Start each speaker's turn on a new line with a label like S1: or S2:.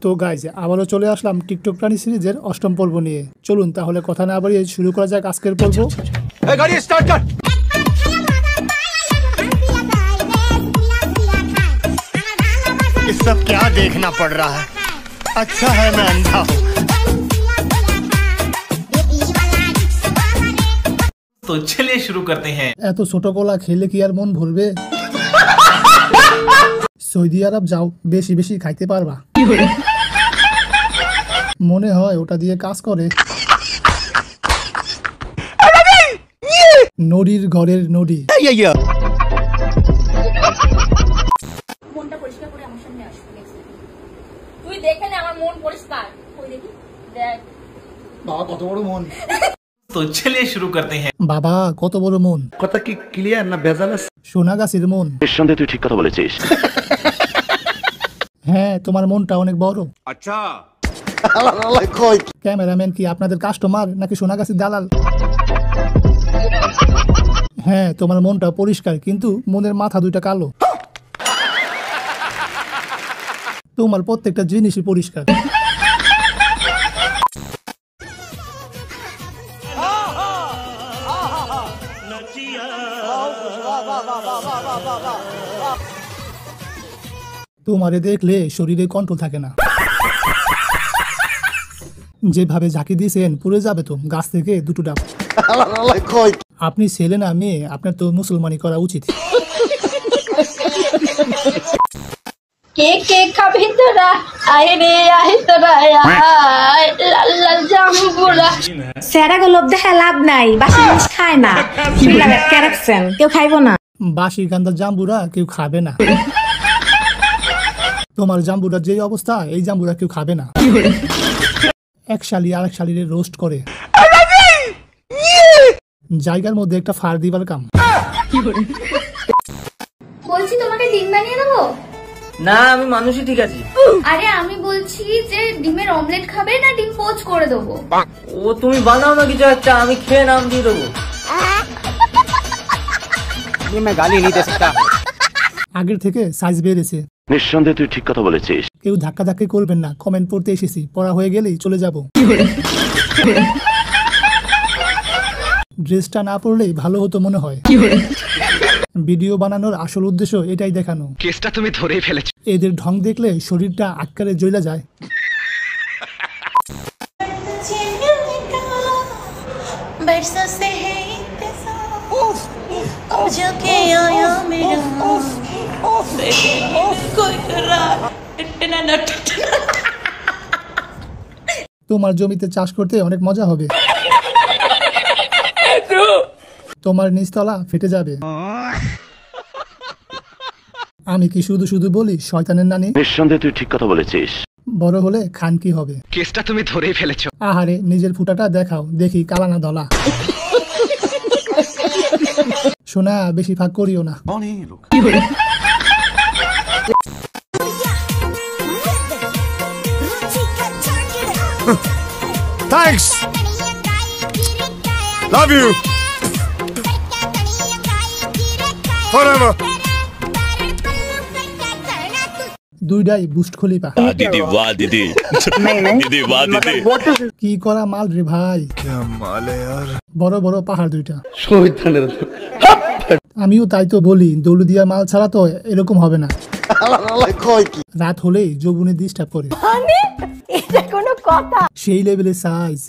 S1: তো গাইজ আবারও চলে আসলাম টিকটক প্রাণী সিরিজের অষ্টম পর্ব নিয়ে। চলুন তাহলে কথা না বাড়িয়ে শুরু করা যাক আজকের পর্ব।
S2: गाड़ी स्टार्ट कर।
S3: ये सब क्या देखना पड़ रहा है? अच्छा है मैं अंधा हूँ।
S2: तो चलिए शुरू करते हैं।
S1: এত ছোট কলা খেলে কি আর মন ভরবে? সৌদি আরব যাও, বেশি বেশি খাইতে পারবা। মনে হয় ওটা দিয়ে কাজ করে। নদীর ঘরের নদী।
S4: মনটা পরিষ্কার করে আমার সামনে আসবে নেক্সট টাইম। তুই দেখে নে আমার মন পরিষ্কার। কই দেখি? দেখ।
S1: বাবা কত বড় মন।
S2: तो चलिए शुरू करते हैं।
S1: বাবা কত বড় মন।
S5: কথা কি ক্লিয়ার না ভেজাল আছে?
S1: সোনা গাছের মন।
S6: নিঃসন্দেহে তুই ঠিক কথা বলেছিস।
S1: হ্যাঁ তোমার মনটা অনেক বড়।
S2: अच्छा।
S1: ক্যামেরাম্যান কি আপনাদের কাস্টমার নাকি সোনা গাছের দালাল? হ্যাঁ তোমার মনটা পরিষ্কার কিন্তু মনের মাথা দুইটা কালো। তোমার প্রত্যেকটা জিনিসই পরিষ্কার। তোমারে দেখলে শরীরে কন্ট্রোল থাকে না। যেভাবে ঝাঁকি দিয়েছেন পুড়ে যাবে তো গাছ থেকে দুটো ডাব। আপনি ছেলে না মেয়ে, আপনার তো মুসলমানি করা উচিত।
S4: কেক কেক খাবি তোরা, আয় রে আয় তোরা, আয় লাল লাল জাম্বুরা।
S7: স্যারা গোলপ দেখে লাভ নাই, বাসি জিনিস খায় না। রাখছেন কেউ খাইবো না।
S1: বাসি গান্দার জাম্বুরা কেউ খাবে না। তোমার জাম্বুরার যে অবস্থা, এই জাম্বুরা কেউ খাবে না। এক শালি আর এক শালিরে রোস্ট করে। জায়গার মধ্যে একটা ফার দিবার কাম।
S4: বলছি তোমাকে ডিম বানিয়ে দেবো?
S8: না আমি মানুষই ঠিক আছি।
S4: আরে আমি বলছি যে ডিমের অমলেট খাবে না ডিম পোচ করে দেবো?
S8: ও তুমি বানাও না কিছু একটা, আমি খেয়ে নাম দিয়ে দেবো।
S5: मैं गाली नहीं दे सकता।
S1: আগের থেকে সাইজ বেড়েছে।
S6: নিঃসন্দেহে তুই ঠিক কথা বলেছিস।
S1: কেউ ধাক্কা ধাক্কি করবেন না, কমেন্ট পড়তে এসেছি, পড়া হয়ে গেলেই চলে যাব। ড্রেসটা না পরলেই ভালো হতো মনে হয়। ভিডিও বানানোর আসল উদ্দেশ্য এটাই দেখানো।
S2: केसটা তুমি ধরেই ফেলেছো।
S1: এদের ঢং দেখলে শরীরটা আটকারে জ্বলা যায়। তোমার জমিতে চাষ করতে অনেক মজা হবে। তোমার নিচতলা ফেটে যাবে। আমি কি শুধু শুধু বলি শয়তানের নানি?
S6: নিঃসন্দেহে তুই ঠিক কথা বলেছিস।
S1: বড় হলে খান কি হবে?
S2: केसটা তুমি ধরেই ফেলেছো।
S1: আহারে নিজের ফুটাটা দেখাও, দেখি কালা না ধলা। শোনা বেশি ফাঁক করিও না।
S3: Thanks. Love you. Forever.
S1: দুইটাই বুস্ট খলিপা।
S6: দিদি বাহ দিদি। দিদি বাহ দিদি।
S1: কি করা মাল রে ভাই।
S3: क्या माल है यार।
S1: বড় বড় পাহাড় দুইটা। আমিও তাই তো বলি, দৌলদিয়া মাল ছাড়া তো এরকম হবে না। রাত হলেই যৌবনে ডিস্টার্ব করে।
S7: এটা কোনো কথা?
S1: সেই লেভেলের সাইজ।